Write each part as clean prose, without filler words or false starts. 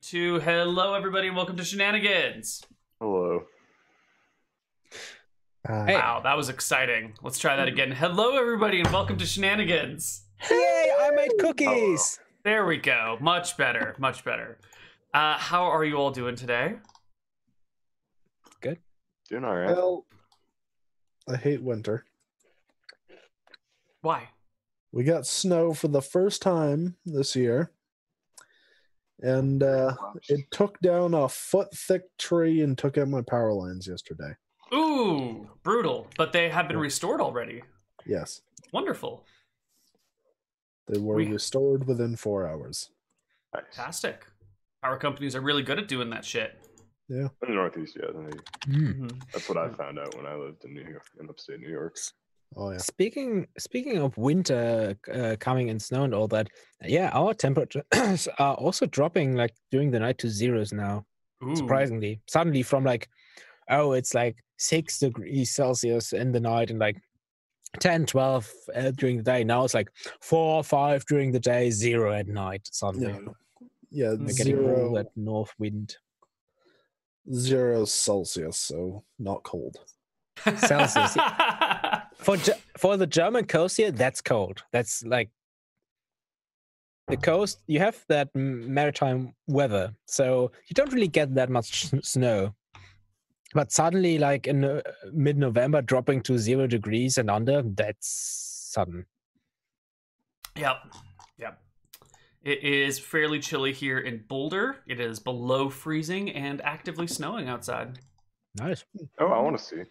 Hello, everybody, and welcome to Shenanigans. Hello. Wow, that was exciting. Let's try that again. Hello, everybody, and welcome to Shenanigans. Yay, I made cookies! There we go. Much better, much better. How are you all doing today? Good. Doing all right. Well, I hate winter. Why? We got snow for the first time this year. And it took down a foot-thick tree and took out my power lines yesterday. Ooh, brutal. But they have been restored already. Yes. Wonderful. They were restored within 4 hours. Nice. Fantastic. Power companies are really good at doing that shit. Yeah. In the Northeast, yeah. That's what I found out when I lived in New York, in upstate New York. Oh, yeah. Speaking of winter coming and snow and all that, yeah, our temperatures are also dropping like during the night to zeros now. Ooh. Surprisingly, suddenly from like, oh, it's like 6 degrees Celsius in the night and like 10, 12 during the day. Now it's like 4 or 5 during the day, 0 at night. Suddenly, yeah, we're getting all that north wind. 0 Celsius, so not cold. Celsius. For the German coast here, that's cold. That's like the coast. You have that maritime weather, so you don't really get that much snow. But suddenly, like in mid-November, dropping to 0 degrees and under, that's sudden. Yep. It is fairly chilly here in Boulder. It is below freezing and actively snowing outside. Nice. Oh, I want to see.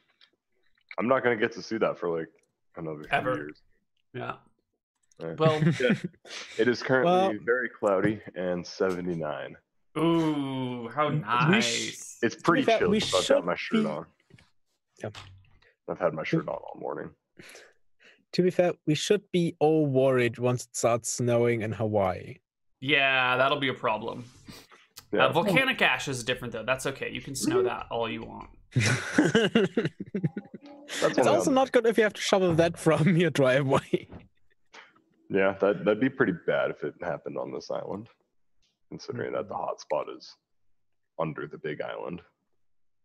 I'm not going to get to see that for like another few years. Yeah. Right. Well, yeah. It is currently very cloudy and 79. Ooh, how nice. It's pretty chilly, so I've got my shirt on. Yep. I've had my shirt on all morning. To be fair, we should be all worried once it starts snowing in Hawaii. Yeah, that'll be a problem. Yeah. Volcanic ash is different, though. That's okay. You can snow that all you want. It's also not good if you have to shovel that from your driveway. Yeah, that'd be pretty bad if it happened on this island, considering that the hotspot is under the big island.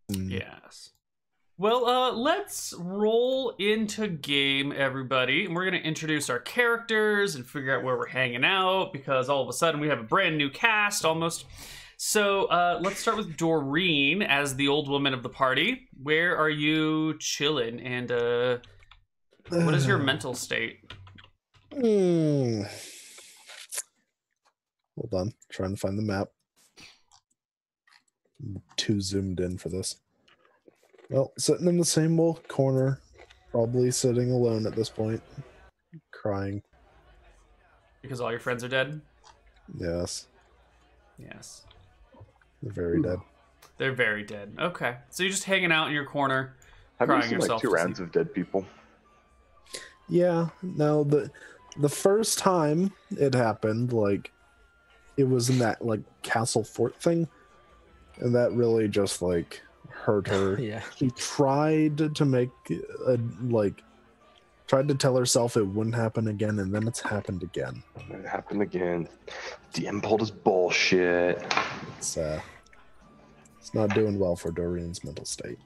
Yes. Well, let's roll into game, everybody. And we're going to introduce our characters and figure out where we're hanging out, because all of a sudden we have a brand new cast, almost. So let's start with Doreen as the old woman of the party. Where are you chilling? And what is your mental state? Hold on. Trying to find the map. I'm too zoomed in for this. Well, sitting in the same old corner, probably sitting alone at this point, crying. Because all your friends are dead? Yes. Yes. They're very dead. They're very dead. Okay. So you're just hanging out in your corner, Have crying you seen yourself like 2 rounds of dead people? Yeah. Now, the first time it happened, like, it was in that, like, castle fort thing, and that really just, like, hurt her. Yeah. She tried to make tried to tell herself it wouldn't happen again, and then it's happened again. It happened again. The impulse is bullshit. It's not doing well for Doreen's mental state.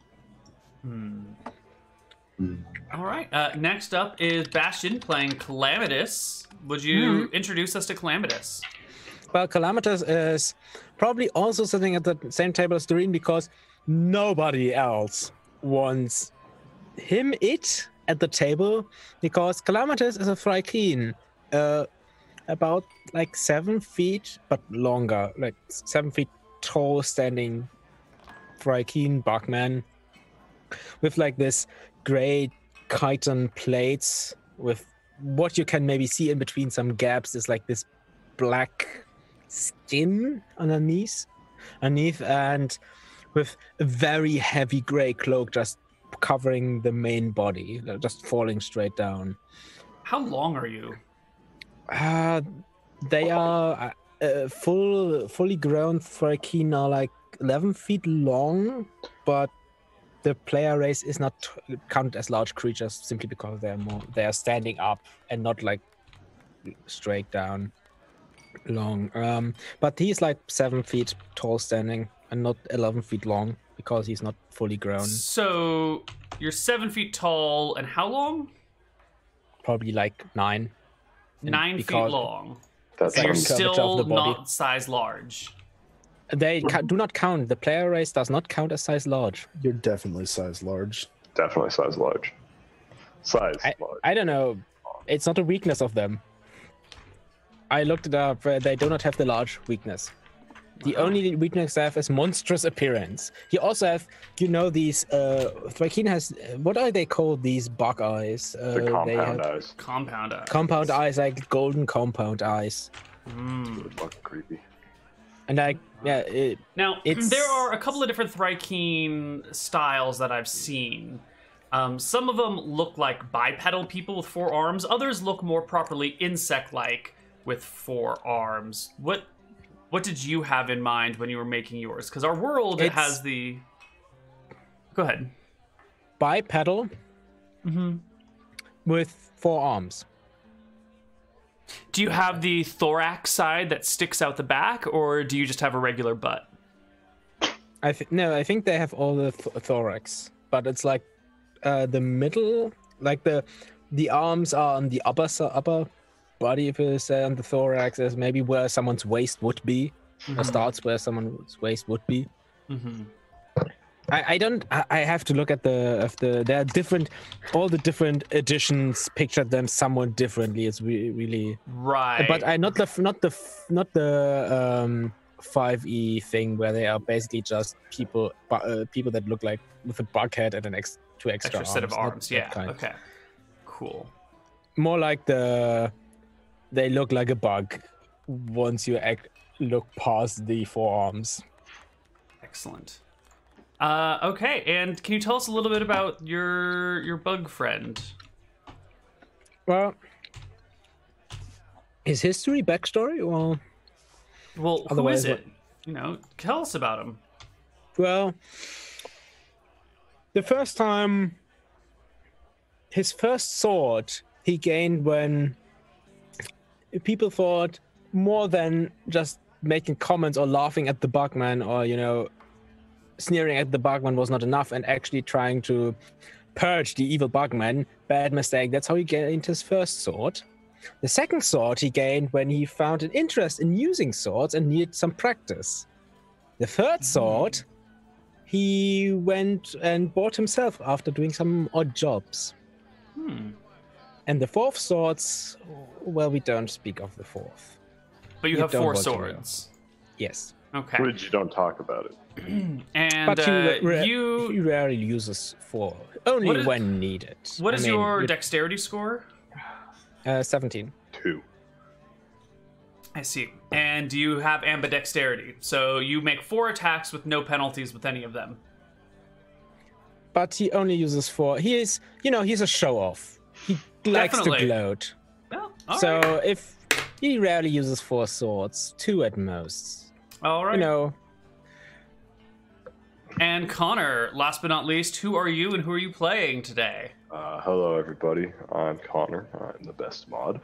All right. Next up is Bastian playing Calamitous. Would you introduce us to Calamitous? Well, Calamitous is probably also sitting at the same table as Doreen because nobody else wants it at the table, because Calamitous is a Thraikeen, about like 7 feet, but longer, like 7 feet tall, standing Thraikeen bugman with like this gray chitin plates with what you can maybe see in between some gaps is like this black skin underneath, and with a very heavy gray cloak just covering the main body, just falling straight down. How long are you? They are fully grown Thraikeen are like 11 feet long, but the player race is not counted as large creatures simply because they are standing up and not like straight down. long. But he's like 7 feet tall standing and not 11 feet long because he's not fully grown. So you're 7 feet tall and how long? Probably like 9. 9 feet long. That's And you're some curvature of still the body. not size large. They do not count. The player race does not count as size large. You're definitely size large. definitely size large. Large. I don't know. It's not a weakness of them. I looked it up. They do not have the large weakness. The only weakness they have is monstrous appearance. You also have, these. Thrakeen has. What are they called? These bug eyes. The compound eyes. Compound eyes. Compound eyes, like golden compound eyes. Really fucking creepy. And now there are a couple of different Thrakeen styles that I've seen. Some of them look like bipedal people with 4 arms. Others look more properly insect-like with 4 arms. What did you have in mind when you were making yours? Because our world has the... Go ahead. Bipedal with 4 arms. Do you have the thorax side that sticks out the back, or do you just have a regular butt? I think they have all the thorax, but it's like the middle, like the arms are on the upper body, if you say, on the thorax is maybe where someone's waist would be, or starts where someone's waist would be. I have to look at there are different, all the different editions pictured them somewhat differently. It's really right. But not the 5e thing where they are basically just people that look like with a bug head and an two extra set of arms. Yeah. Kind. Okay. Cool. More like they look like a bug once you look past the 4 arms. Excellent. Okay, and can you tell us a little bit about your bug friend? Well, his history, backstory, or... Well, who is it? Tell us about him. Well, the first time... His first sword he gained when people thought more than just making comments or laughing at the bugman or, sneering at the bugman was not enough and actually trying to purge the evil bugman. Bad mistake. That's how he gained his first sword. The second sword he gained when he found an interest in using swords and needed some practice. The third sword he went and bought himself after doing some odd jobs. And the fourth swords, well, we don't speak of the fourth. But you have 4 swords. Yes. Okay. But you don't talk about it. And but he rarely uses 4, only when needed. What is your dexterity score? 17. 2. I see. And do you have ambidexterity? So you make 4 attacks with no penalties with any of them. But he only uses 4. He is, he's a show-off. He likes to gloat. Well, so if he rarely uses 4 swords, 2 at most. All right. And Connar, last but not least, who are you and who are you playing today? Hello, everybody. I'm Connar. I'm the best mod.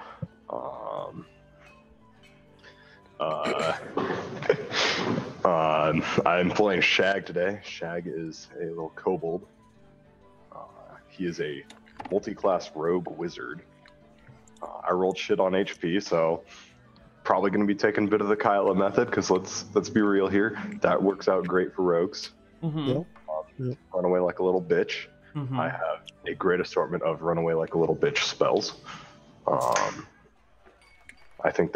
I'm playing Shag today. Shag is a little kobold. He is a multi-class rogue wizard. I rolled shit on HP, so probably going to be taking a bit of the Kyla method, because let's be real here. That works out great for rogues. Run away like a little bitch. I have a great assortment of run away like a little bitch spells. I think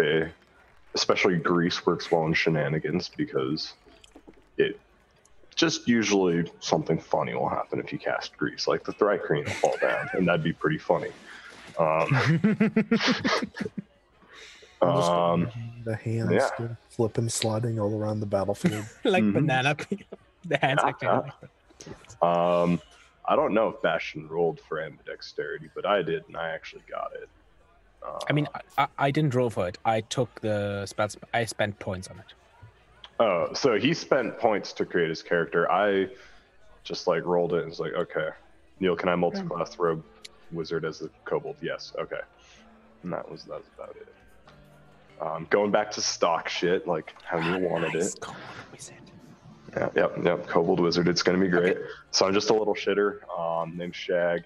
especially Grease works well in Shenanigans, because it just usually something funny will happen if you cast Grease, like the Thrakeen will fall down, and that'd be pretty funny. The hands flipping, sliding all around the battlefield. Like banana peel. The hands actually. I don't know if Bastian rolled for ambidexterity, but I did, and I actually got it. I didn't roll for it. I took the spells. I spent points on it. Oh, so he spent points to create his character. I just rolled it and was like, okay, Neal, can I multi-class rogue wizard as the kobold? Yes, okay. And that was about it. Going back to stock shit, like how Neal wanted it. Yep. Kobold Wizard. It's gonna be great. Okay. So I'm just a little shitter. Named Shag.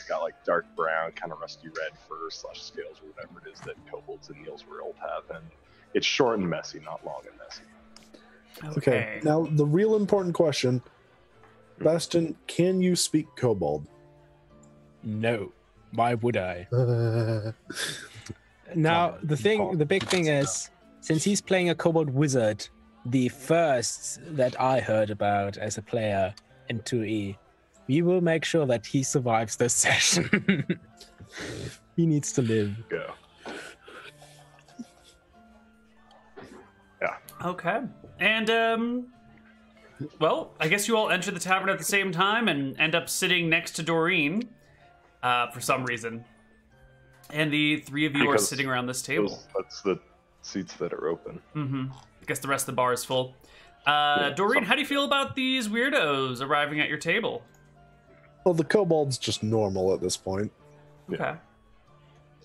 Got like dark brown, kind of rusty red fur / scales or whatever it is that kobolds in Neal's world have, and it's short and messy, not long and messy. Okay. Now the real important question, Bastian, can you speak kobold? No. Why would I? Now the big thing is, since he's playing a kobold wizard, the first that I heard about as a player in 2E, we will make sure that he survives this session. He needs to live. Go. Yeah. Okay. And, well, I guess you all enter the tavern at the same time and end up sitting next to Doreen for some reason. And the three of you are sitting around this table. That's the seats that are open. Mm-hmm. I guess the rest of the bar is full. Doreen, how do you feel about these weirdos arriving at your table? Well, the kobold's just normal at this point. Okay.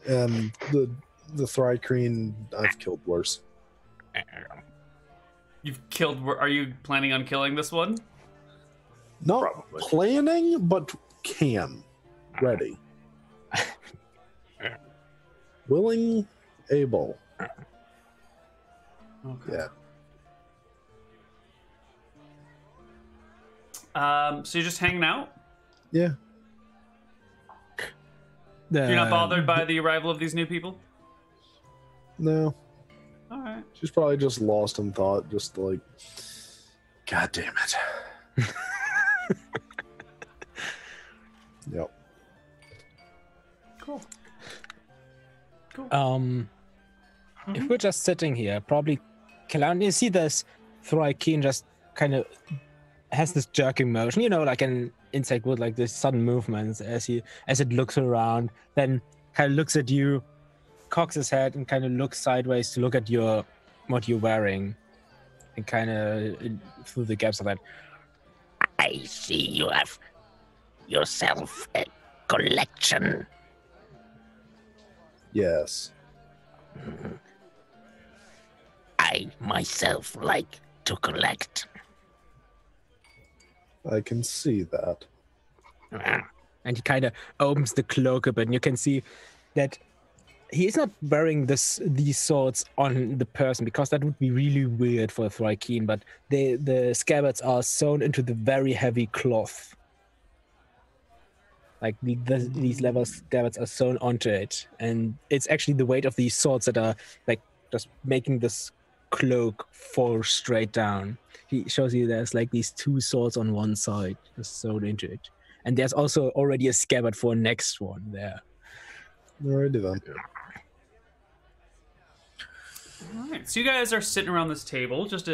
And the Thrycreen, I've killed worse. You've killed... Are you planning on killing this one? Not Probably. planning, but can. Ready. Willing, able. Okay. Yeah. So you're just hanging out? Yeah. You're not bothered by the arrival of these new people? No. All right. She's probably just lost in thought, just like, God damn it. Yep. Cool. If we're just sitting here, probably you see this Thrycreen just kind of has this jerking motion, like an insect would, like this sudden movements as it looks around, then kind of looks at you, cocks his head, and kind of looks sideways to look at what you're wearing, and kind of through the gaps of that. I see you have yourself a collection. Yes. I myself like to collect. I can see that. And he kind of opens the cloak a bit, and you can see that he is not wearing these swords on the person, because that would be really weird for a Thrycreen, but the scabbards are sewn into the very heavy cloth. Like these leather scabbards are sewn onto it, and it's actually the weight of these swords that are like just making this cloak fall straight down. He shows you there's like these two swords on one side just sewn into it, and there's also already a scabbard for a next one there. Alrighty then. All right, so you guys are sitting around this table, just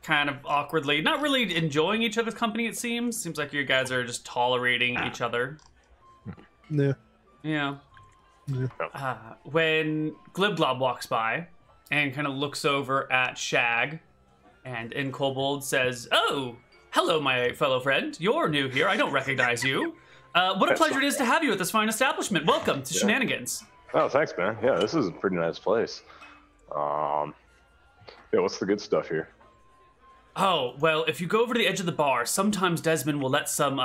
kind of awkwardly, not really enjoying each other's company, it seems. Seems like you guys are just tolerating each other. Yeah. Yeah. When Glibglob walks by and kind of looks over at Shag, and in Kobold says, "Oh, hello, my fellow friend. You're new here. I don't recognize you. What a pleasure it is to have you at this fine establishment. Welcome to Shenanigans." Oh, thanks, man. Yeah, this is a pretty nice place. Yeah, what's the good stuff here? Oh, well, if you go over to the edge of the bar, sometimes Desmond will let some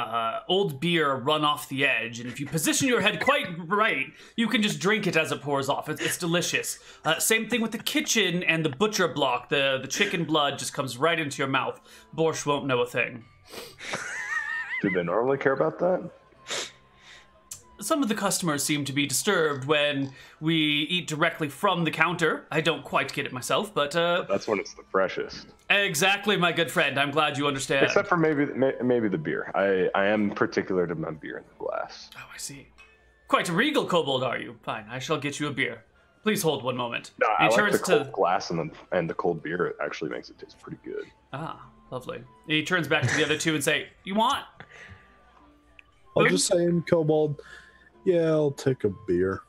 old beer run off the edge, and if you position your head quite right, you can just drink it as it pours off. It's delicious. Same thing with the kitchen and the butcher block. The chicken blood just comes right into your mouth. Borscht won't know a thing. Do they normally care about that? Some of the customers seem to be disturbed when we eat directly from the counter. I don't quite get it myself, but... That's when it's the freshest. Exactly, my good friend. I'm glad you understand. Except for maybe the beer. I am particular to my beer in the glass. Oh, I see. Quite a regal kobold, are you? Fine, I shall get you a beer. Please hold one moment. No, I like the cold glass and the cold beer. It actually makes it taste pretty good. Ah, lovely. He turns back to the other two and say, "You want?" I'll just say in kobold, yeah, I'll take a beer.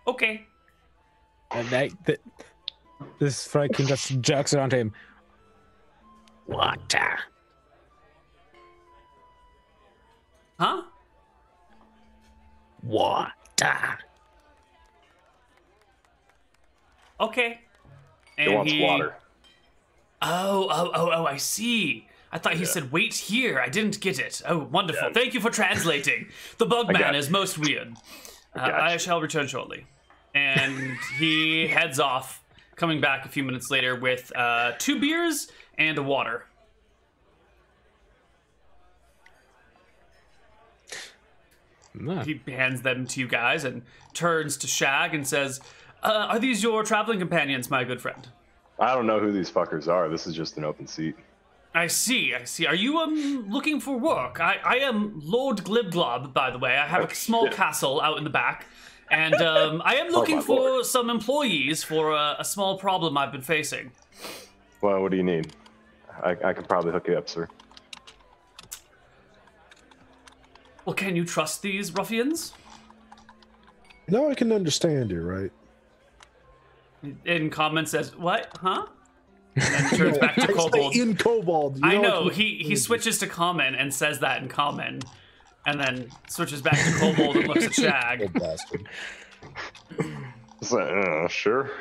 Okay. And this Thrycreen just jerks around him. Water. Huh? Water. Okay. He wants water. Oh, I see. I thought he said, wait here. I didn't get it. Oh, wonderful. Yeah. Thank you for translating. The bug man is most weird. I shall return shortly. And he heads off, coming back a few minutes later with 2 beers and a water. No. He hands them to you guys and turns to Shag and says, are these your traveling companions, my good friend? I don't know who these fuckers are. This is just an open seat. I see. Are you looking for work? I am Lord Glibglob, by the way. I have a small castle out in the back. And I am looking for some employees for a small problem I've been facing. Well, what do you need? I can probably hook you up, sir. Well, can you trust these ruffians? No, I can understand you, right? In comment says, what? Huh? And then turns back to I say Kobold. in Kobold. I know, he switches to common and says that in common. And then switches back to Kobold and looks at Shag. Old bastard. It's like, sure,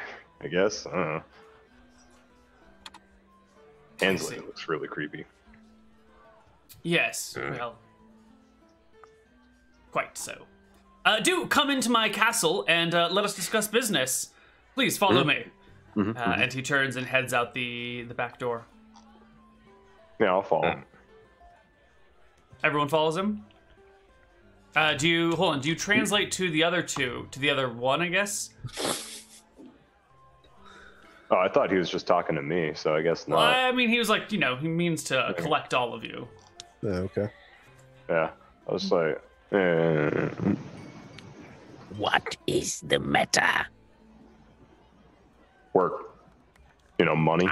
I guess. Hensley looks really creepy. Yes, well, quite so. Do come into my castle and let us discuss business. Please follow me. And he turns and heads out the back door. Yeah, I'll follow. Everyone follows him? Do you translate to the other two? To the other one, I guess? Oh, I thought he was just talking to me, so I guess not. Well, I mean, he was like, he means to collect all of you. Yeah, okay. Yeah, I was like, What is the matter? work. Money.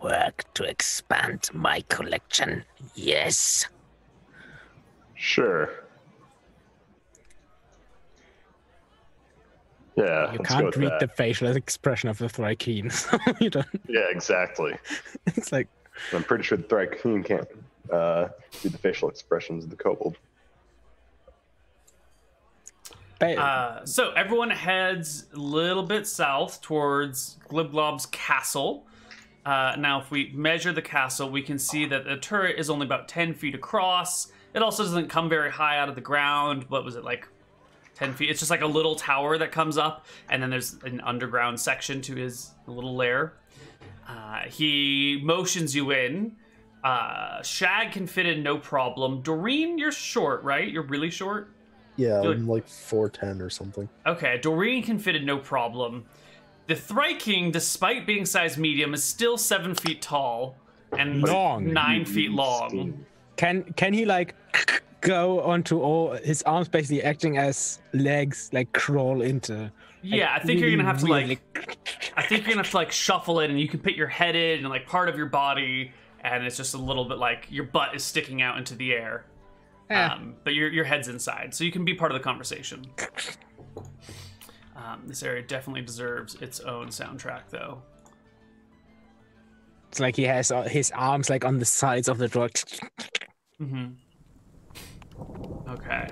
Work to expand my collection. Yes. Sure. Yeah, You let's go can't with read that. the facial expression of the Thrykean. So you don't. Yeah, exactly. It's like, I'm pretty sure the Thrykean can't read the facial expressions of the kobold. So everyone heads a little bit south towards Glibglob's castle. Now, if we measure the castle, we can see that the turret is only about 10 feet across. It also doesn't come very high out of the ground. What was it, like 10 feet? It's just like a little tower that comes up, and then there's an underground section to his little lair. He motions you in. Shag can fit in no problem. Doreen, you're short, right? You're really short? Yeah, Good. I'm like 4'10" or something. Okay, Doreen can fit in no problem. The Thryking, despite being size medium, is still 7 feet tall and Long. 9 feet long. can he like go onto all his arms, basically acting as legs, like crawl into? Yeah, I think you're gonna have to like shuffle it, and you can put your head in and like part of your body, and it's just a little bit like your butt is sticking out into the air. But your head's inside, so you can be part of the conversation. This area definitely deserves its own soundtrack, though. It's like he has his arms like on the sides of the door. Okay.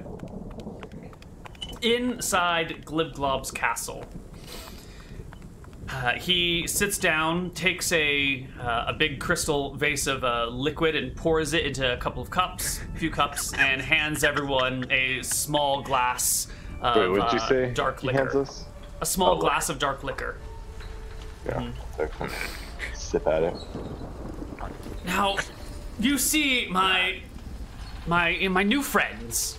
Inside Glibglob's castle, he sits down, takes a big crystal vase of liquid and pours it into a few cups, and hands everyone a small glass of Wait, what did you say? dark He liquor. hands us? A small Oh, glass of dark liquor. Yeah. Sip at it. Now, you see my new friends,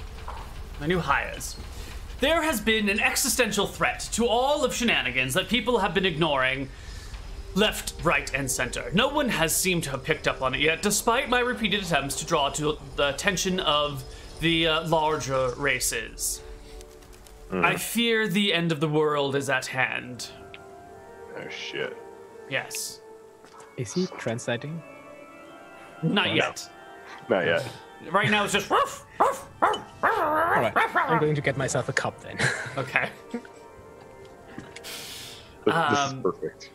my new hires. There has been an existential threat to all of Shenanigans that people have been ignoring left, right, and center. No one has seemed to have picked up on it yet, despite my repeated attempts to draw to the attention of the larger races. I fear the end of the world is at hand. Oh, shit. Yes. Is he translating? Not yet. Not yet. Right now it's just... Alright, I'm going to get myself a cup then. Okay. This is perfect.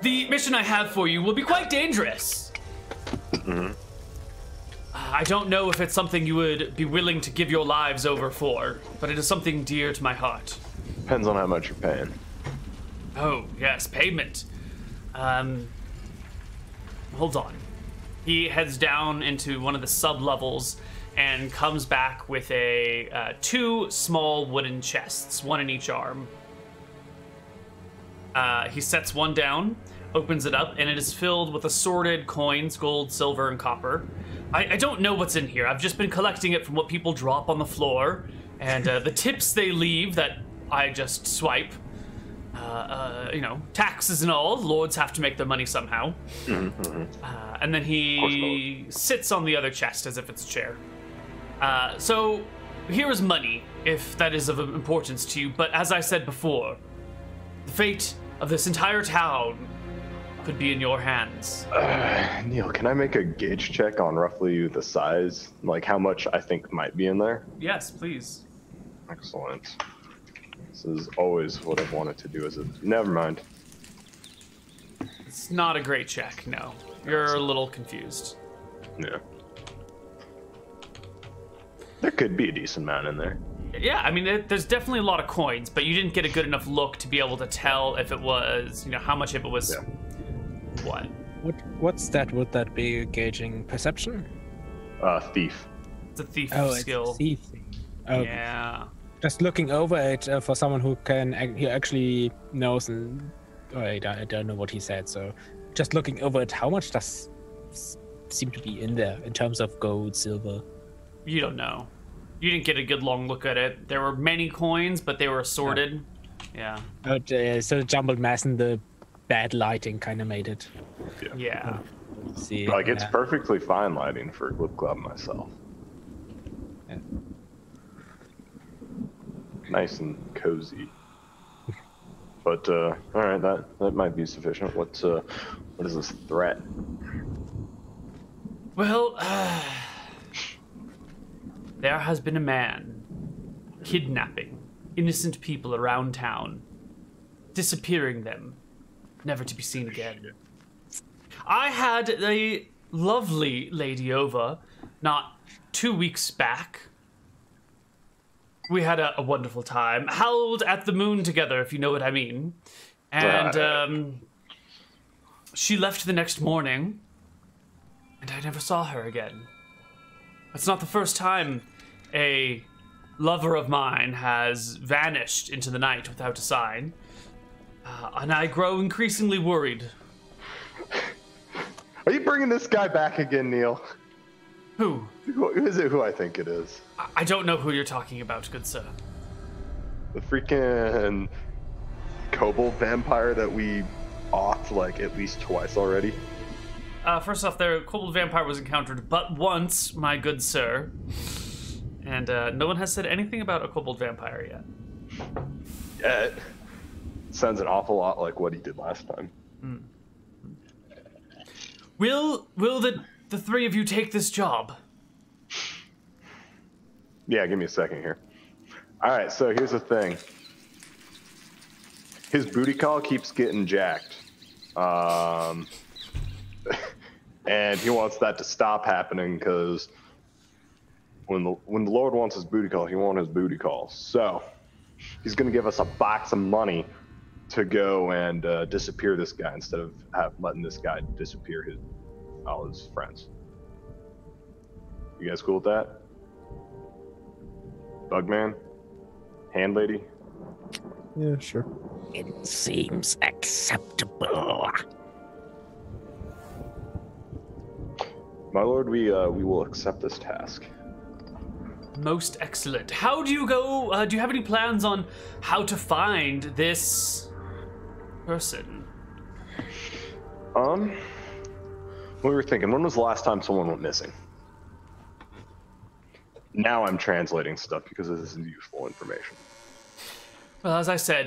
The mission I have for you will be quite dangerous. I don't know if it's something you would be willing to give your lives over for, but it is something dear to my heart. Depends on how much you're paying. Oh, yes, payment. Hold on. He heads down into one of the sub-levels and comes back with two small wooden chests, one in each arm. He sets one down, opens it up, and it is filled with assorted coins, gold, silver, and copper. I don't know what's in here. I've just been collecting it from what people drop on the floor, and the tips they leave that I just swipe. You know, taxes and all. Lords have to make their money somehow. And then he sits on the other chest as if it's a chair. So here is money, if that is of importance to you. But as I said before, the fate of this entire town could be in your hands. Neal, can I make a gauge check on roughly the size? Like how much I think might be in there? Yes, please. Excellent. This is always what I've wanted to do. Never mind. It's not a great check, no. You're a little confused. Yeah. There could be a decent amount in there. Yeah, I mean, there's definitely a lot of coins, but you didn't get a good enough look to be able to tell if it was, you know, how much of it was what. What's that? Would that be gauging perception? Thief. It's a thief Oh, skill. it's a thief. Oh, Yeah. just looking over it for someone who he actually knows. And I don't know what he said. So, just looking over it, how much does seem to be in there in terms of gold, silver? You don't know. You didn't get a good long look at it. There were many coins, but they were assorted. Yeah. So the jumbled mass and the bad lighting kind of made it. Yeah. See, Like it's perfectly fine lighting for Glibglob myself. Yeah. Nice and cozy. But all right, that might be sufficient. What is this threat? Well, there has been a man kidnapping innocent people around town, disappearing them, never to be seen again. I had a lovely lady over not 2 weeks back. We had a wonderful time, howled at the moon together, if you know what I mean. And she left the next morning, and I never saw her again. It's not the first time a lover of mine has vanished into the night without a sign. And I grow increasingly worried. Are you bringing this guy back again, Neal? Who? Who is it? Who I think it is? I don't know who you're talking about, good sir. The freaking kobold vampire that we offed like at least twice already. First off, the kobold vampire was encountered but once, my good sir. And no one has said anything about a kobold vampire yet. Yeah, it sounds an awful lot like what he did last time. Will the three of you take this job? Yeah, give me a second here. All right, so here's the thing. His booty call keeps getting jacked. And he wants that to stop happening because when the Lord wants his booty call, he wants his booty call. So he's going to give us a box of money to go and disappear this guy instead of letting this guy disappear all his friends. You guys cool with that? Bugman? Hand lady? Yeah, sure. It seems acceptable. My lord, we will accept this task. Most excellent. How do you go? Do you have any plans on how to find this person? We were thinking, when was the last time someone went missing? Now I'm translating stuff because this is useful information. Well, as I said,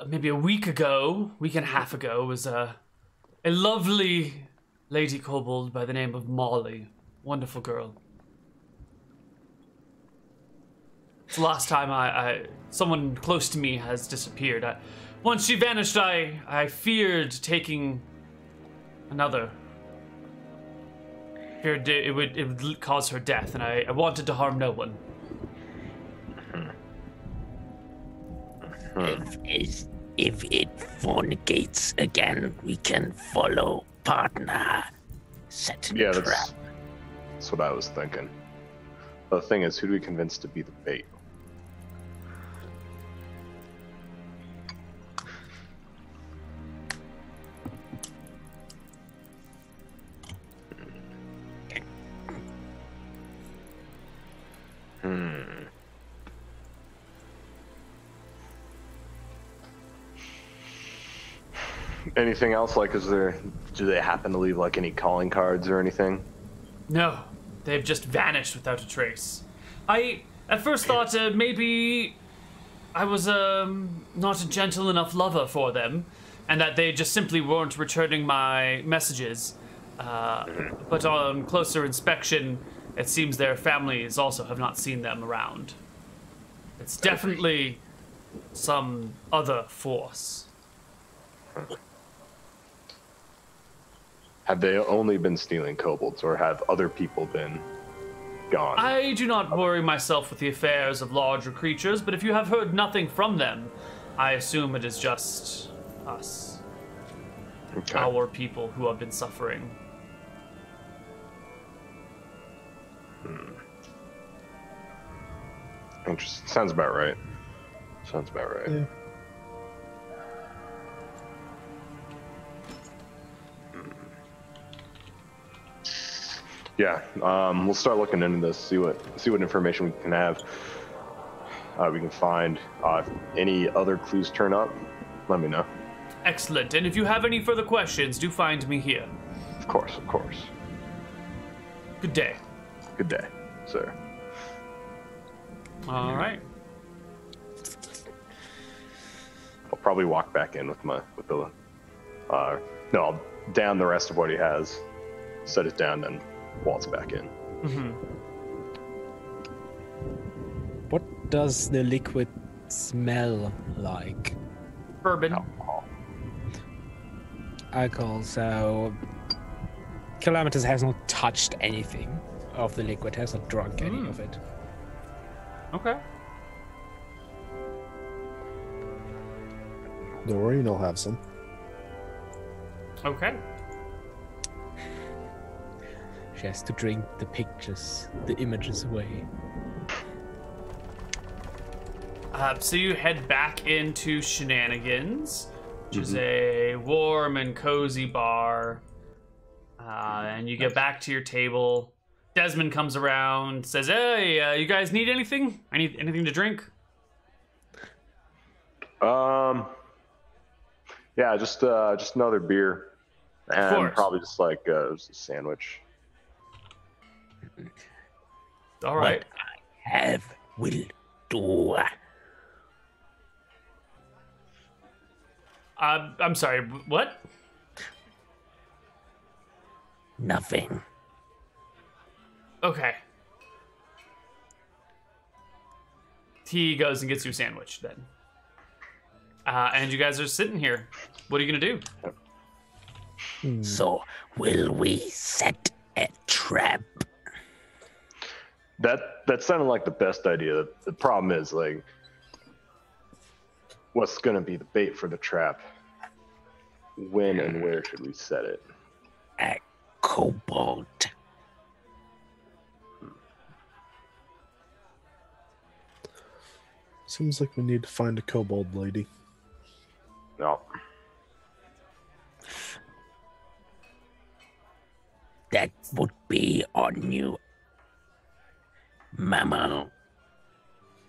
maybe a week and a half ago, was a lovely lady kobold by the name of Molly. Wonderful girl. It's the last time someone close to me has disappeared. Once she vanished, I feared taking another. Feared it would cause her death, and I wanted to harm no one. If it fornicates again, we can follow partner. Set Yeah, trap. that's what I was thinking. The thing is, who do we convince to be the bait? Anything else? Like, do they happen to leave like any calling cards or anything? No, they've just vanished without a trace. I at first thought maybe I was not a gentle enough lover for them, and that they just simply weren't returning my messages. But on closer inspection, it seems their families also have not seen them around. It's definitely some other force. Have they only been stealing kobolds, or have other people been gone? I do not worry myself with the affairs of larger creatures, but if you have heard nothing from them, I assume it is just us. Okay. Our people who have been suffering. Interesting. Sounds about right. Yeah. Yeah, we'll start looking into this. See what information we can have. We can find. If any other clues turn up, let me know. Excellent. And if you have any further questions, do find me here. Of course. Good day. Good day, sir. All right. I'll probably walk back in with the. No, I'll down the rest of what he has, set it down, then waltz back in. What does the liquid smell like? Bourbon. Alcohol. Alcohol, so Calamitous has not touched anything of the liquid, has not drunk any of it. Okay. Doreen will have some. Okay. She has to drink the pictures, the images away. So you head back into Shenanigans, which is a warm and cozy bar. And you get back to your table. Desmond comes around, says, "Hey, you guys need anything? I need anything to drink?" Yeah, just another beer, and course. probably just like a sandwich. All right. What I have will do. I'm sorry. What? Nothing. Okay. He goes and gets you a sandwich then. And you guys are sitting here. What are you gonna do? So, will we set a trap? That sounded like the best idea. The problem is, like, what's gonna be the bait for the trap? When and where should we set it? A kobold. Seems like we need to find a kobold lady. No. That would be on you. Mammal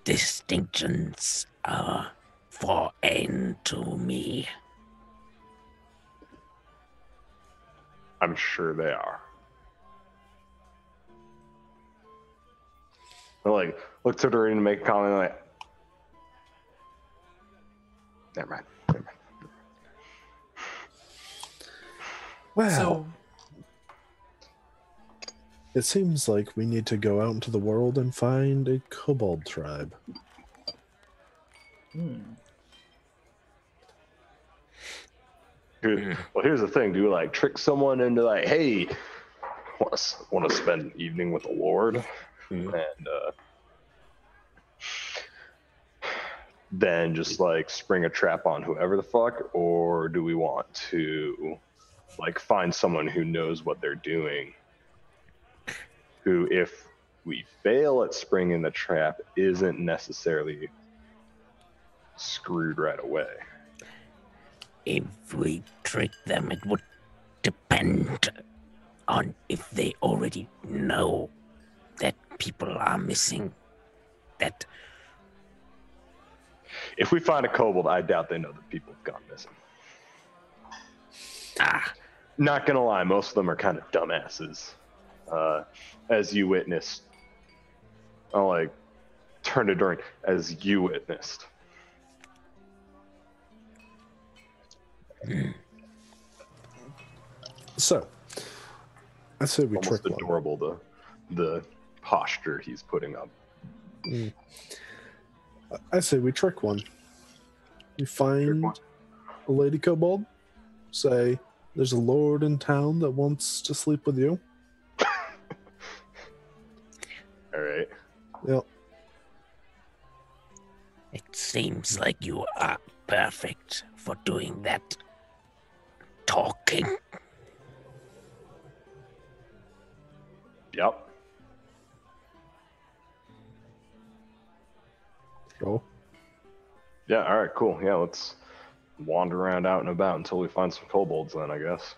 distinctions are foreign to me. I'm sure they are. I like look to Doreen and make a comment like, never mind. Wow. So, It seems like we need to go out into the world and find a kobold tribe. Well, here's the thing: do we like trick someone into like, hey, want to spend an evening with the Lord, and then just like spring a trap on whoever the fuck, or do we want to like find someone who knows what they're doing, who, if we fail at springing the trap, isn't necessarily screwed right away? If we trick them, it would depend on if they already know that people are missing. That If we find a kobold, I doubt they know that people have gone missing. Not gonna lie, most of them are kind of dumbasses. As you witnessed. I'll like turn to Dorian, as you witnessed. So, I say we Almost trick one. adorable the posture he's putting up. I say we trick one. We find a lady kobold. Say, there's a lord in town that wants to sleep with you. All right. Yep. it seems like you are perfect for doing that. Talking. Yep. Go. Yeah. All right. Cool. Yeah. Let's wander around out and about until we find some kobolds. Then I guess.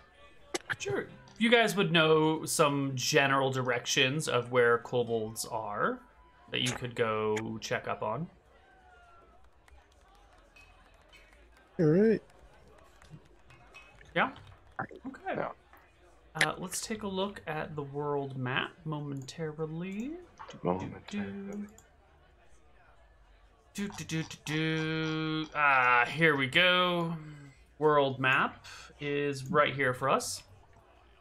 Sure. You guys would know some general directions of where kobolds are that you could go check up on. All right. Yeah? Okay. Yeah. Let's take a look at the world map momentarily. Here we go. World map is right here for us.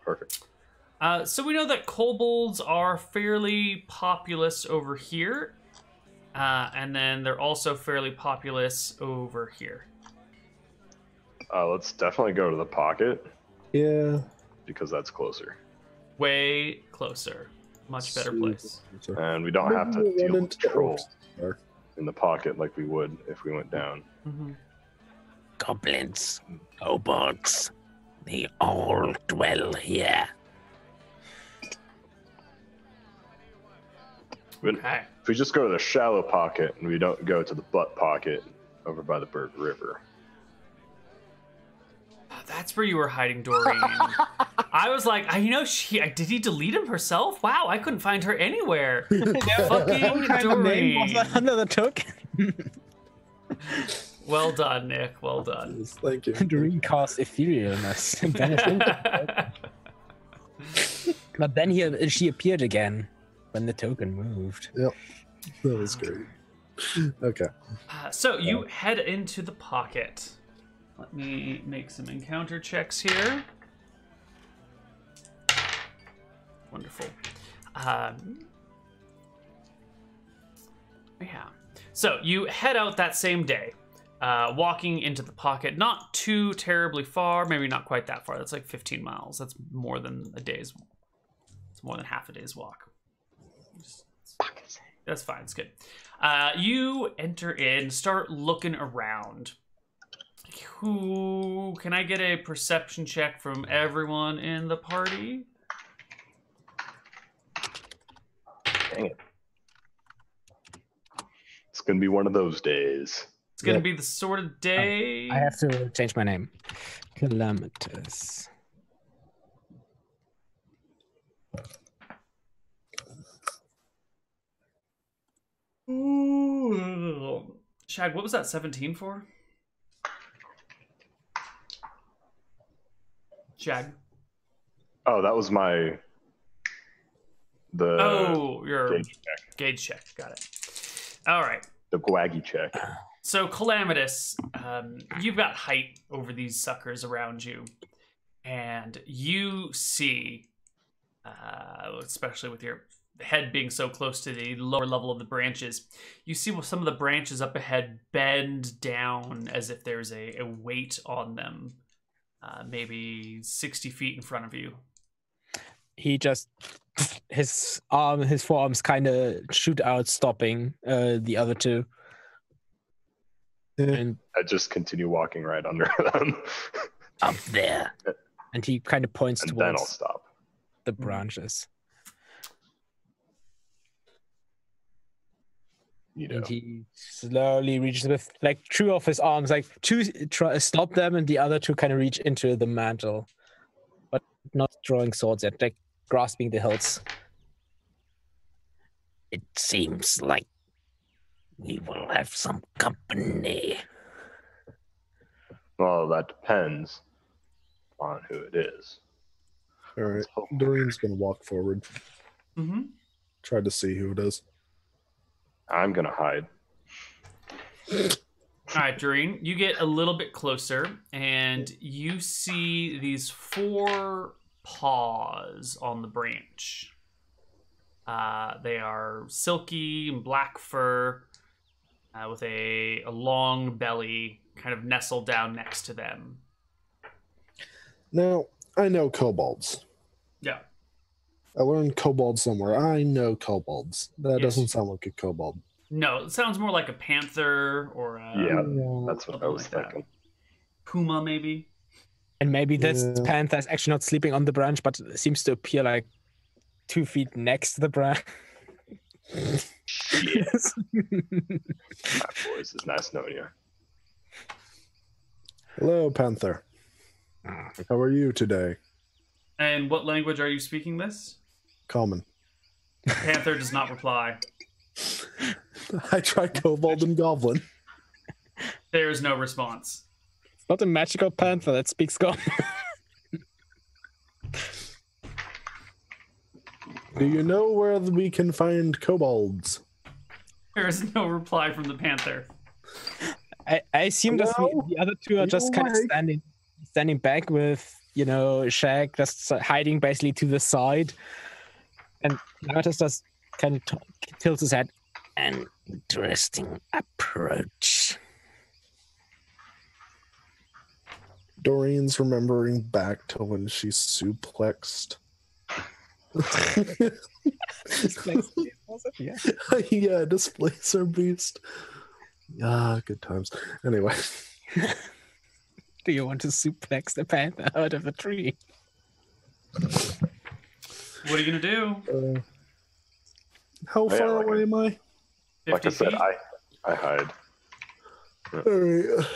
Perfect. So we know that kobolds are fairly populous over here. And then they're also fairly populous over here. Let's definitely go to the pocket Yeah. because that's closer, Way closer. Much better place. and we don't have to Maybe we'll deal run with into trolls orcs. in the pocket like we would if we went down. Mm-hmm. Goblins, kobolds, they all dwell here. Okay. If we just go to the shallow pocket and we don't go to the butt pocket over by the Berg River. That's where you were hiding, Doreen. I was like, did he delete him herself? Wow, I couldn't find her anywhere. Fucking Doreen. Under the token. Well done, Nick. Well done. Yes, thank you. Doreen cast etherealness and vanished into it. But then she appeared again when the token moved. Yep. That was great. Okay. So you head into the pocket. Let me make some encounter checks here. Wonderful. Yeah. So you head out that same day, walking into the pocket. Not too terribly far, maybe not quite that far. That's like 15 miles. That's more than a day's. It's more than half a day's walk. That's fine. It's good. You enter in, start looking around. Who can I get a perception check from everyone in the party? Dang it. It's going to be one of those days. It's going to be the sort of day. I have to change my name. Calamitous. Ooh. Shag, what was that 17 for? Shag. Oh, that was your gauge check. Got it. All right. The Gwaggy check. So, Calamitous, you've got height over these suckers around you. And you see, especially with your head being so close to the lower level of the branches, you see some of the branches up ahead bend down as if there's a weight on them, maybe 60 feet in front of you. He just his forearms kind of shoot out, stopping the other two. And I just continue walking right under them, Up there. and he kind of points and then I'll towards stop. the branches. And he slowly reaches with like two of his arms, like two stop them, and the other two kind of reach into the mantle, but not drawing swords yet, like grasping the hilts. It seems like we will have some company. Well, that depends on who it is. All right. Let's hope. Doreen's gonna walk forward, Mm-hmm. try to see who it is. I'm gonna hide. All right, Doreen, you get a little bit closer, and you see these 4 paws on the branch. They are silky and black fur, with a long belly kind of nestled down next to them. Now, I know kobolds. Yeah. I learned kobolds somewhere. I know kobolds. That Yes. doesn't sound like a kobold. No, it sounds more like a panther or a Yeah, that's what I was something like that. thinking. puma, maybe. And maybe this Yeah. panther is actually not sleeping on the branch, but seems to appear like 2 feet next to the branch. Yes. Hi, boys. It's nice knowing you. Hello, Panther. How are you today? And what language are you speaking this? Common. Panther does not reply. I tried kobold and goblin. There is no response. It's not a magical panther that speaks God. Do you know where we can find kobolds? There is no reply from the panther. I assume that Hello? the other two are just kind of Hello? standing back with, Shag just hiding basically to the side. And Natas just kind of tilts his head. An interesting approach. Doreen's remembering back to when she suplexed. Yeah. Yeah, displacer beast. Ah, good times. Anyway, Do you want to suplex the panther out of a tree? What are you gonna do? how Yeah, far like away am I? 50 Like I said, feet? I hide. All right.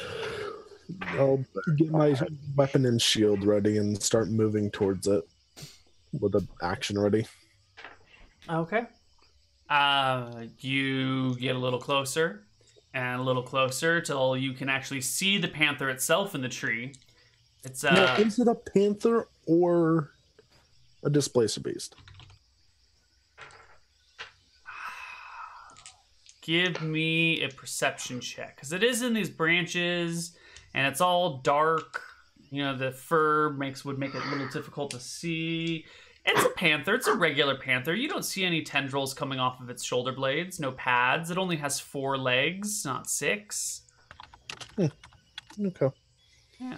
I'll get my weapon and shield ready and start moving towards it with the action ready. Okay. You get a little closer and a little closer till you can actually see the panther itself in the tree. It's Now, is it a panther or a displacer beast? give me a perception check because it is in these branches and it's all dark. The fur would make it a little difficult to see. It's a panther. It's a regular panther. You don't see any tendrils coming off of its shoulder blades. No pads. It only has 4 legs, not 6. Okay. Yeah.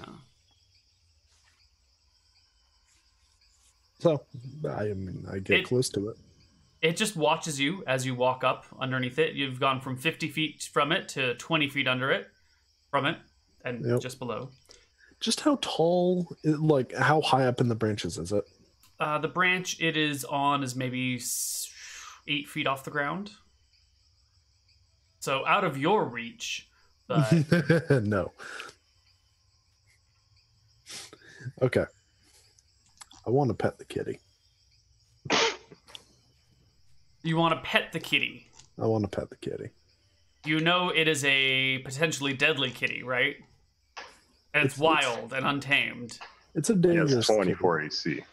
So, I get close to it. It just watches you as you walk up underneath it. You've gone from 50 feet from it to 20 feet under it, from it, and Yep. just below. Just how tall, how high up in the branches is it? The branch it is on is maybe 8 feet off the ground. So out of your reach, but No. Okay. I want to pet the kitty. you want to pet the kitty. I want to pet the kitty. You know it is a potentially deadly kitty, right? And it's wild and untamed. It's a He dangerous has 24 AC. kitty.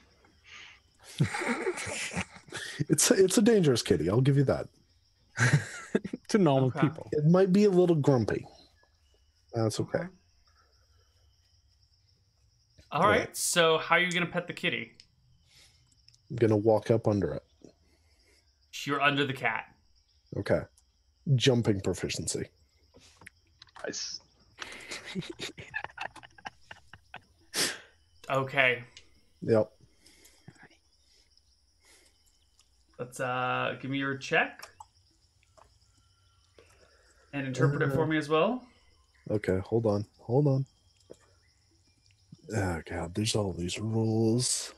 It's a dangerous kitty. I'll give you that. To normal Okay. people. It might be a little grumpy. That's okay. All right. So how are you going to pet the kitty? I'm gonna walk up under it. You're under the cat. Okay. Jumping proficiency. Nice. Okay. Yep. Let's give me your check. And interpret it for me as well. Okay, hold on. Oh god, there's all these rules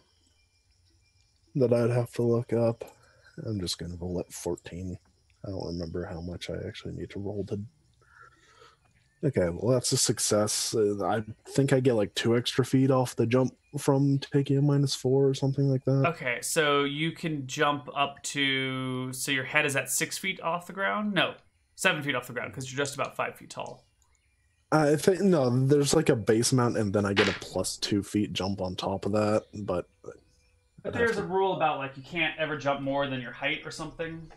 that I'd have to look up. I'm just gonna roll at 14. I don't remember how much I actually need to roll to. Okay, well that's a success. I think I get like 2 extra feet off the jump from taking a -4 or something like that. Okay, so you can jump up to... So your head is at 6 feet off the ground? No, 7 feet off the ground, because you're just about 5 feet tall. I think no, there's like a base amount, and then I get a +2 feet jump on top of that. But There's a rule about like you can't ever jump more than your height or something.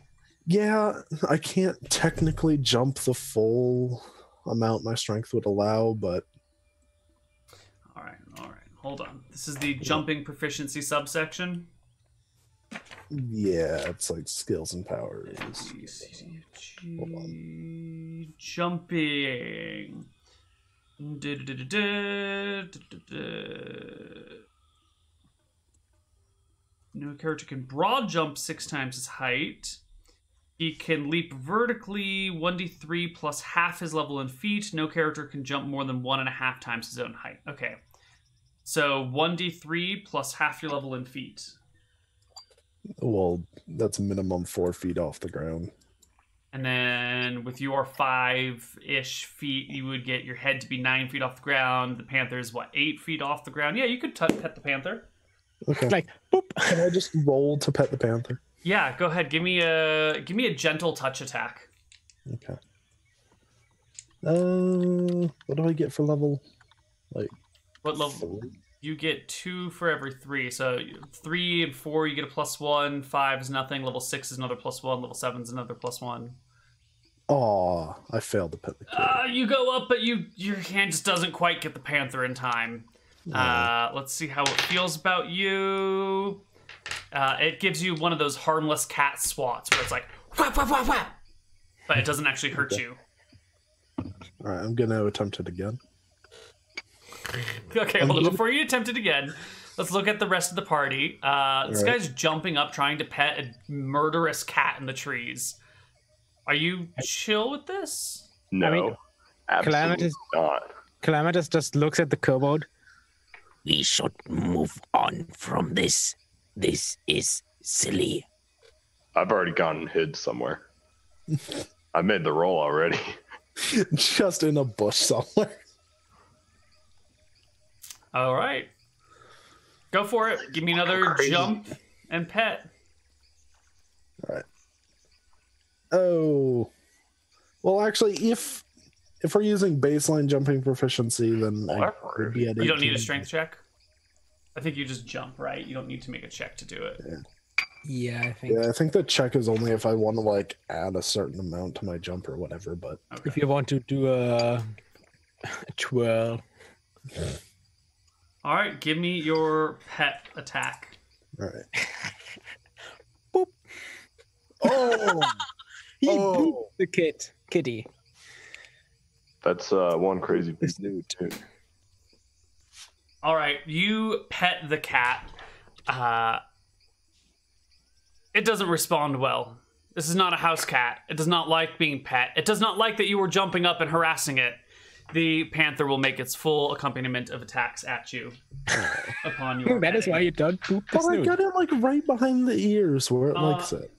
yeah, I can't technically jump the full amount my strength would allow, but All right. Hold on. This is the jumping proficiency subsection. yeah, it's like skills and powers. Hold on. Jumping. No character can broad jump 6 times his height. He can leap vertically 1d3 plus half his level in feet. No character can jump more than 1.5 times his own height. Okay. So 1d3 plus half your level in feet. Well, that's minimum 4 feet off the ground. And then with your 5-ish feet, you would get your head to be 9 feet off the ground. The panther's, 8 feet off the ground? Yeah, you could pet the panther. Okay. Like, boop. Can I just roll to pet the panther? Yeah, go ahead. Give me a gentle touch attack. Okay. What do I get for level? Like, What level? 3? You get 2 for every 3. So 3 and 4, you get a +1. 5 is nothing. Level 6 is another +1. Level 7 is another +1. Aw, I failed to pet the kid. You go up, but your hand just doesn't quite get the panther in time. Let's see how it feels about you. It gives you one of those harmless cat swats where it's like whap, whap, whap, whap, but it doesn't actually hurt you. Alright, I'm gonna attempt it again. Okay, hold on. Before you attempt it again, let's look at the rest of the party. This guy's jumping up, trying to pet a murderous cat in the trees. Are you chill with this? No, I mean, absolutely not. Calamitous just looks at the kobold. We should move on from this. This is silly. I've already gone and hid somewhere. I made the roll already. Just in a bush somewhere. All right. Go for it. Give me another jump and pet. Alright. Oh. Well, actually, if we're using baseline jumping proficiency, then I would be at You don't need a 18. strength check? I think you just jump, right? You don't need to make a check to do it. Yeah, I think. Yeah, I think the check is only if I want to like add a certain amount to my jump or whatever, but Okay. If you want to do a twirl. All right, give me your pet attack. alright. Boop. Oh! He Oh. booped the kitty. That's one crazy dude too. All right, you pet the cat. It doesn't respond well. This is not a house cat. It does not like being pet. It does not like that you were jumping up and harassing it. The panther will make its full accompaniment of attacks at you upon your That is petting. why you don't boop the But I snoot. got it like right behind the ears where it likes it.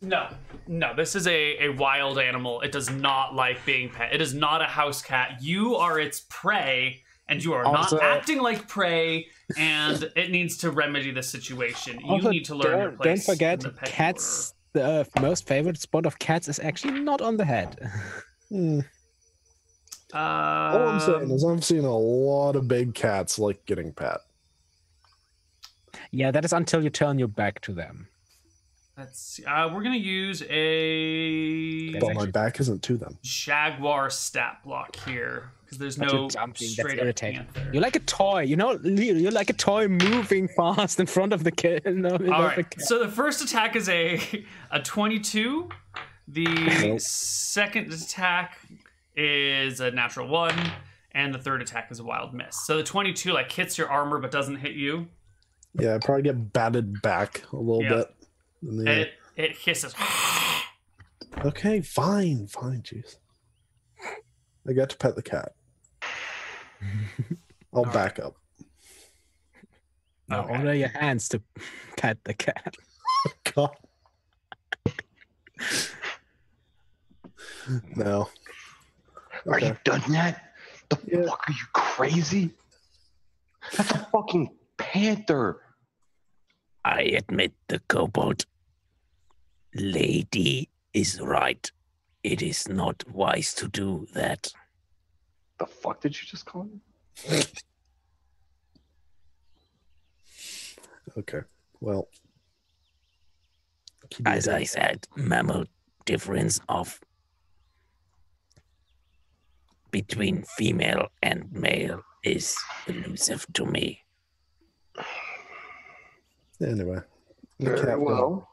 No, this is a wild animal. It does not like being pet. It is not a house cat. You are its prey, and you are Also- not acting like prey, and it needs to remedy the situation. You Also, need to learn your don't place. forget, in the pet cats. The most favorite spot of cats is actually not on the head. Hmm. order. All I'm saying is I've seen a lot of big cats like getting pet. Yeah, that is until you turn your back to them. Let's see. We're gonna use a But my back isn't to them. jaguar stat block here because there's But no you're jumping, that's straight up irritating. panther. You're like a toy, you're like a toy moving fast in front of the kid. All right. So the first attack is a 22. The Nope. second attack is a natural 1, and the third attack is a wild miss. So the 22 like hits your armor but doesn't hit you. Yeah, I probably get batted back a little Yeah. bit. in the And air. it hisses. Okay, fine, jeez. I got to pet the cat. I'll back up. Now Okay. order your hands to pet the cat. God. No. Are Okay. you done yet? The Yeah. fuck are you crazy? That's a fucking panther. I admit the kobold lady is right. It is not wise to do that. The fuck did you just call me? Okay. Well. As I said, mammal difference of between female and male is elusive to me. Anyway. The Very cat well.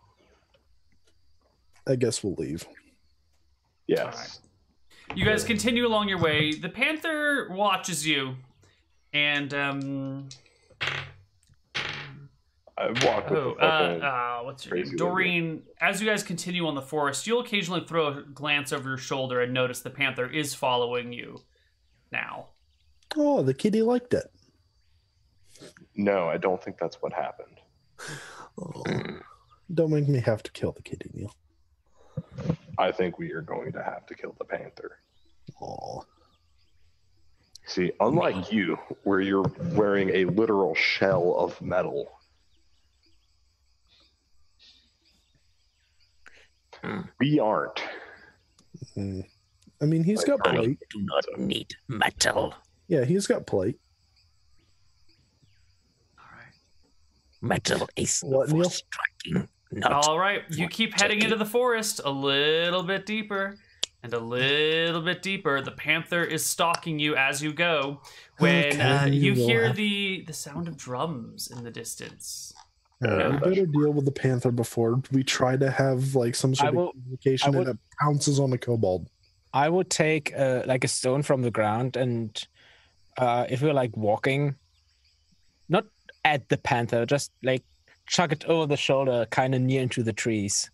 I guess we'll leave. Yes. You guys continue along your way. The panther watches you, and I walk with the fucking what's your name? crazy Doreen. As you guys continue on the forest, you'll occasionally throw a glance over your shoulder and notice the panther is following you now. Oh, the kitty liked it. No, I don't think that's what happened. Oh. Don't make me have to kill the kitty, Neal. I think we are going to have to kill the panther. Oh. See, unlike you, where you're wearing a literal shell of metal, we aren't. Mm. I mean, he's got I plate. do not need metal. Yeah, he's got plate. Metal is What, for Neal? striking, not All right, you keep heading into the forest a little bit deeper and a little bit deeper. The panther is stalking you as you go. When Okay, you we'll hear have- the sound of drums in the distance. All right, we better deal with the panther before we try to have like some sort of communication and it pounces on the kobold. I would take like a stone from the ground, and if we're like walking, not at the panther, just like chuck it over the shoulder, kind of near into the trees,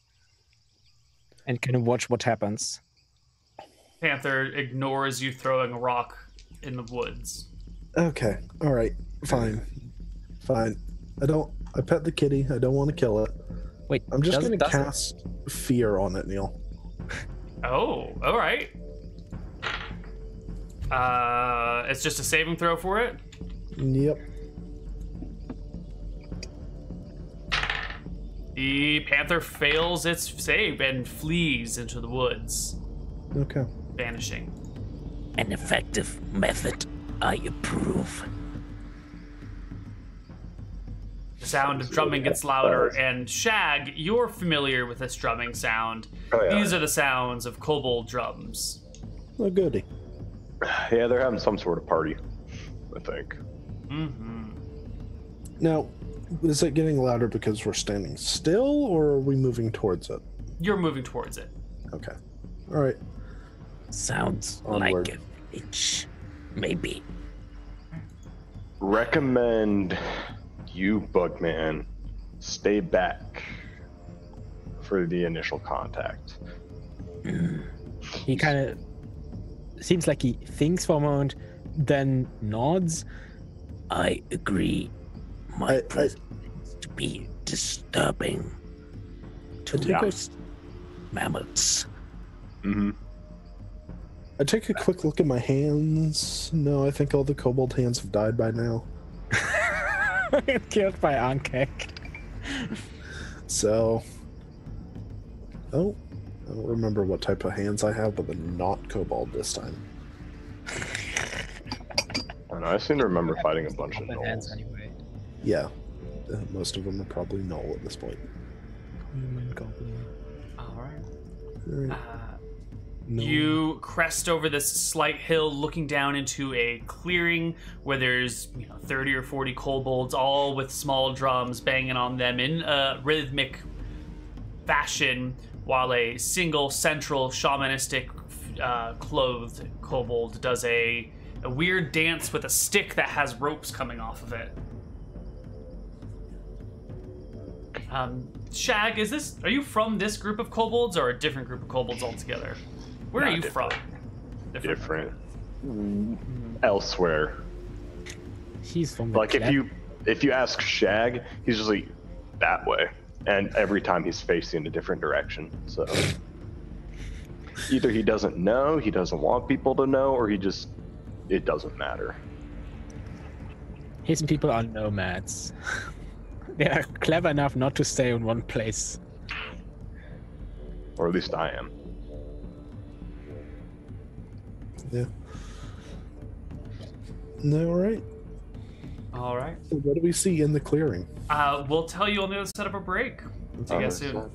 and kind of watch what happens. Panther ignores you throwing a rock in the woods. Okay. All right. Fine. Fine. I pet the kitty. I don't want to kill it. Wait, I'm just does- going to does- cast fear on it, Neal. Oh, all right. It's just a saving throw for it. Yep. The panther fails its save and flees into the woods, Okay. vanishing. an effective method. I approve. The sound of drumming gets louder, and Shag, you're familiar with this drumming sound. Oh, yeah. These are the sounds of kobold drums. Oh, goody. Yeah, they're having some sort of party, I think. Mm-hmm. Now, is it getting louder because we're standing still, or are we moving towards it? You're moving towards it. Okay. All right. Sounds Onward. like a itch, maybe. Recommend you, Bugman, stay back for the initial contact. He kind of seems like he thinks for a moment, then nods. I agree. My I- presence seems to be disturbing to take a- most mammals. Mm-hmm. I take a quick look at my hands. No, I think all the kobold hands have died by now. Killed by Ankek. So, oh, I don't remember what type of hands I have, but they're not kobold this time. I don't know, I seem to remember fighting a bunch of gnolls. Anyway. Yeah, most of them are probably null at this point. All right. All right. No. You crest over this slight hill, looking down into a clearing where there's 30 or 40 kobolds, all with small drums banging on them in a rhythmic fashion, while a single central shamanistic clothed kobold does a weird dance with a stick that has ropes coming off of it. Shag, are you from this group of kobolds or a different group of kobolds altogether? Where are Nah, you different. from? Different. elsewhere. He's from the Like if you ask Shag, he's just like that way, and every time he's facing a different direction. So either he doesn't know, he doesn't want people to know, or it doesn't matter. His people are nomads. They are clever enough not to stay in one place. Or at least I am. Yeah. No, all right. All right. So what do we see in the clearing? We'll tell you on the other side of a break. See you guys soon.